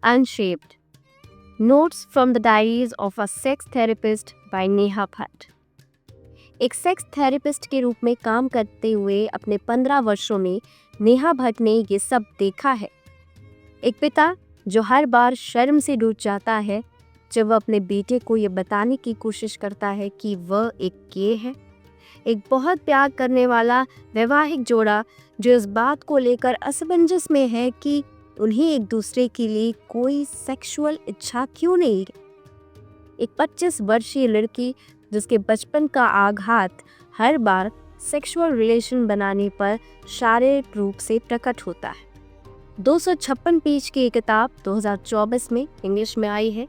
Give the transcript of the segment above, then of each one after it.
Unshaped. Notes from the Diaries of a Sex Therapist by Neha Bhatt. एक sex therapist के रूप में काम करते हुए अपने 15 वर्षों में नेहा भट्ट ने ये सब देखा है। एक पिता जो हर बार शर्म से डूब जाता है जब वह अपने बेटे को ये बताने की कोशिश करता है कि वह एक गे है। एक बहुत प्यार करने वाला वैवाहिक जोड़ा जो इस बात को लेकर असमंजस में है कि उन्हें एक दूसरे के लिए कोई सेक्सुअल इच्छा क्यों नहीं है। एक 25 वर्षीय लड़की जिसके बचपन का आघात हर बार सेक्सुअल रिलेशन बनाने पर शारीरिक रूप से प्रकट होता है। 256 पेज की किताब 2024 में इंग्लिश में आई है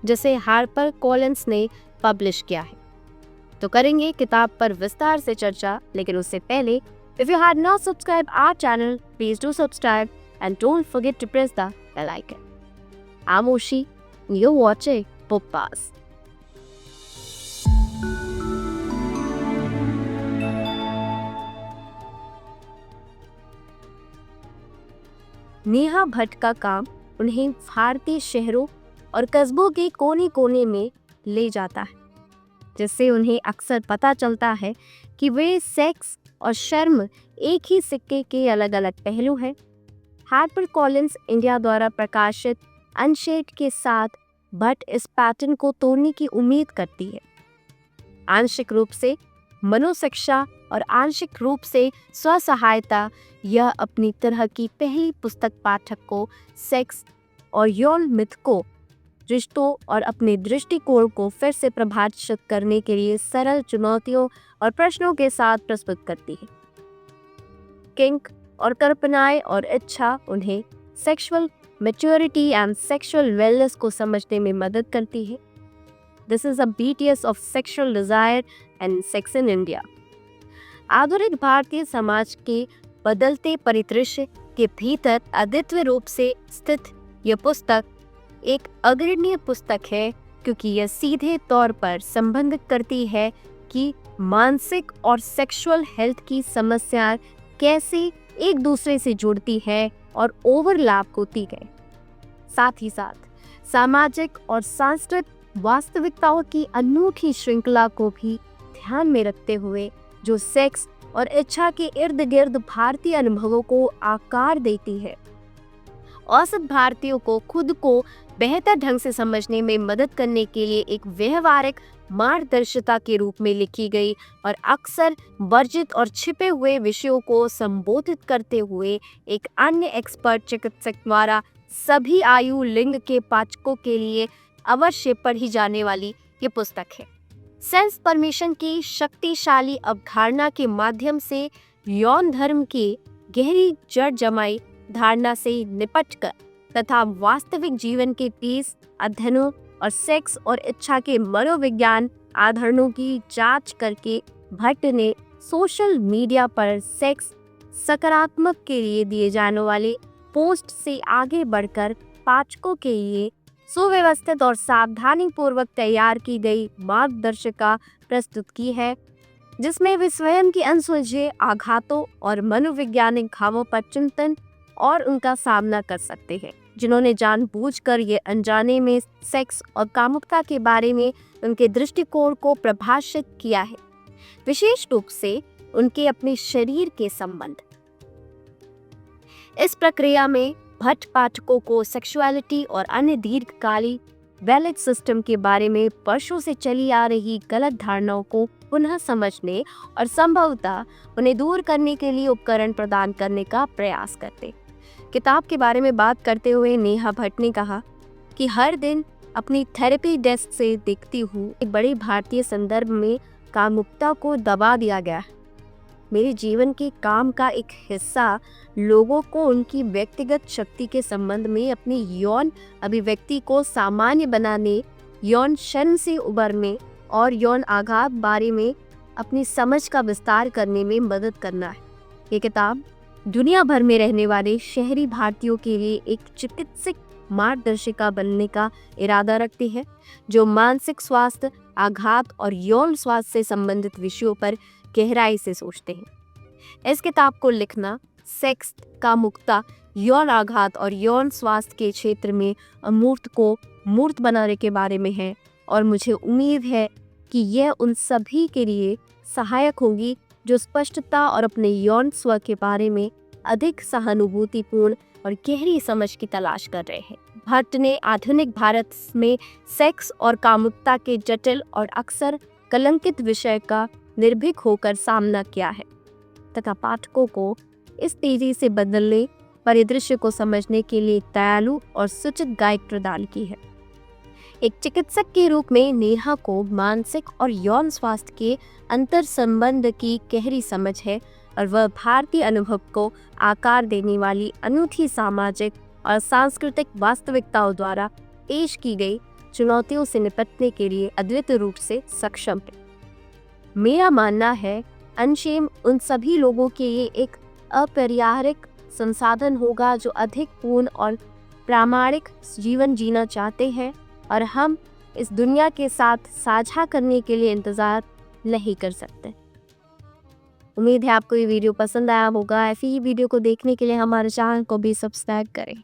जिसे हार्पर कॉलिंस ने पब्लिश किया है। तो करेंगे किताब पर विस्तार से चर्चा, लेकिन उससे पहले if you had not subscribe our channel please do subscribe and don't forget to press the bell icon. I'm Oshi, you're watching Poppas. Neha Bhatt का काम उन्हें भारतीय शहरों और कस्बों के कोने कोने में ले जाता है, जिससे उन्हें अक्सर पता चलता है कि वे सेक्स और शर्म एक ही सिक्के के अलग अलग पहलू हैं। हार्पर कॉलिंस इंडिया द्वारा प्रकाशित अनशेप्ड के साथ भट्ट इस पैटर्न को तोड़ने की उम्मीद करती है। आंशिक रूप से मनोशिक्षा और आंशिक रूप से स्वसहायता, यह अपनी तरह की पहली पुस्तक पाठक को सेक्स और यौन मिथ को, रिश्तों और अपने दृष्टिकोण को फिर से परिभाषित करने के लिए सरल चुनौतियों और प्रश्नों के साथ प्रस्तुत करती है। किंक और कल्पनाएं और इच्छा उन्हें sexual maturity and sexual wellness को समझने में मदद करती है। This is a BTS of sexual desire and sex in India. आधुनिक भारतीय समाज के बदलते परिदृश्य के भीतर अद्वितीय रूप से स्थित यह पुस्तक एक अग्रणी पुस्तक है, क्योंकि यह सीधे तौर पर संबंधित करती है कि मानसिक और सेक्सुअल हेल्थ की समस्याएं कैसे एक दूसरे से जुड़ती है और ओवरलैप होती है। साथ ही साथ सामाजिक और सांस्कृतिक वास्तविकताओं की अनूठी श्रृंखला को भी ध्यान में रखते हुए जो सेक्स और इच्छा के इर्द गिर्द भारतीय अनुभवों को आकार देती है। औसत भारतीयों को खुद को बेहतर ढंग से समझने में मदद करने के लिए एक व्यवहारिक मार्गदर्शिता के रूप में लिखी गई और अक्सर वर्जित और छिपे हुए विषयों को संबोधित करते हुए एक अन्य एक्सपर्ट चिकित्सक द्वारा सभी आयु लिंग के पाठकों के लिए अवश्य पढ़ी जाने वाली ये पुस्तक है। सेंस परमिशन की शक्तिशाली अवधारणा के माध्यम से यौन धर्म की गहरी जड़ जमाई धारणा से निपटकर तथा वास्तविक जीवन के तेज अध्ययनों और सेक्स और इच्छा के मनोविज्ञान आधारणों की जांच करके भट्ट ने सोशल मीडिया पर सेक्स सकारात्मक के लिए दिए जाने वाले पोस्ट से आगे बढ़कर पाठकों के लिए सुव्यवस्थित और सावधानी पूर्वक तैयार की गई मार्गदर्शिका प्रस्तुत की है, जिसमें वे स्वयं की अनसुलझे आघातों और मनोवैज्ञानिक घावों पर चिंतन और उनका सामना कर सकते हैं, जिन्होंने जानबूझकर ये अनजाने में सेक्स और कामुकता के बारे में उनके दृष्टिकोण को प्रभावित किया है, विशेष रूप से उनके अपने शरीर के संबंध। इस प्रक्रिया में भट्ट पाठकों को सेक्सुअलिटी और अन्य दीर्घकालिक वैलिड सिस्टम के बारे में वर्षों से चली आ रही गलत धारणाओं को पुनः समझने और संभवतः उन्हें दूर करने के लिए उपकरण प्रदान करने का प्रयास करते। किताब के बारे में बात करते हुए नेहा भट्ट ने कहा कि हर दिन अपनी थेरेपी डेस्क से देखती हूँ एक बड़े भारतीय संदर्भ में कामुकता को दबा दिया गया है। मेरे जीवन के काम का एक हिस्सा लोगों को उनकी व्यक्तिगत शक्ति के संबंध में अपनी यौन अभिव्यक्ति को सामान्य बनाने, यौन शर्म से उबरने और यौन आघात बारे में अपनी समझ का विस्तार करने में मदद करना है। ये किताब दुनिया भर में रहने वाले शहरी भारतीयों के लिए एक चिकित्सक मार्गदर्शिका बनने का इरादा रखती है, जो मानसिक स्वास्थ्य, आघात और यौन स्वास्थ्य से संबंधित विषयों पर गहराई से सोचते हैं। इस किताब को लिखना सेक्स, कामुकता, यौन आघात और यौन स्वास्थ्य के क्षेत्र में अमूर्त को मूर्त बनाने के बारे में है और मुझे उम्मीद है कि यह उन सभी के लिए सहायक होगी जो स्पष्टता और अपने यौन स्व के बारे में अधिक सहानुभूतिपूर्ण और गहरी समझ की तलाश कर रहे हैं। भट्ट ने आधुनिक भारत में सेक्स और कामुकता के जटिल और अक्सर कलंकित विषय का निर्भीक होकर सामना किया है तथा पाठकों को इस तेजी से बदलने परिदृश्य को समझने के लिए दयालु और सूचित गाइड प्रदान की है। एक चिकित्सक के रूप में नेहा को मानसिक और यौन स्वास्थ्य के अंतर संबंध की गहरी समझ है और वह भारतीय अनुभव को आकार देने वाली अनूठी सामाजिक और सांस्कृतिक वास्तविकताओं द्वारा पेश की गई चुनौतियों से निपटने के लिए अद्वितीय रूप से सक्षम है। मेरा मानना है अनशेम उन सभी लोगों के लिए एक अपरिहार्य संसाधन होगा जो अधिक पूर्ण और प्रामाणिक जीवन जीना चाहते हैं और हम इस दुनिया के साथ साझा करने के लिए इंतजार नहीं कर सकते। उम्मीद है आपको ये वीडियो पसंद आया होगा। ऐसी ही वीडियो को देखने के लिए हमारे चैनल को भी सब्सक्राइब करें।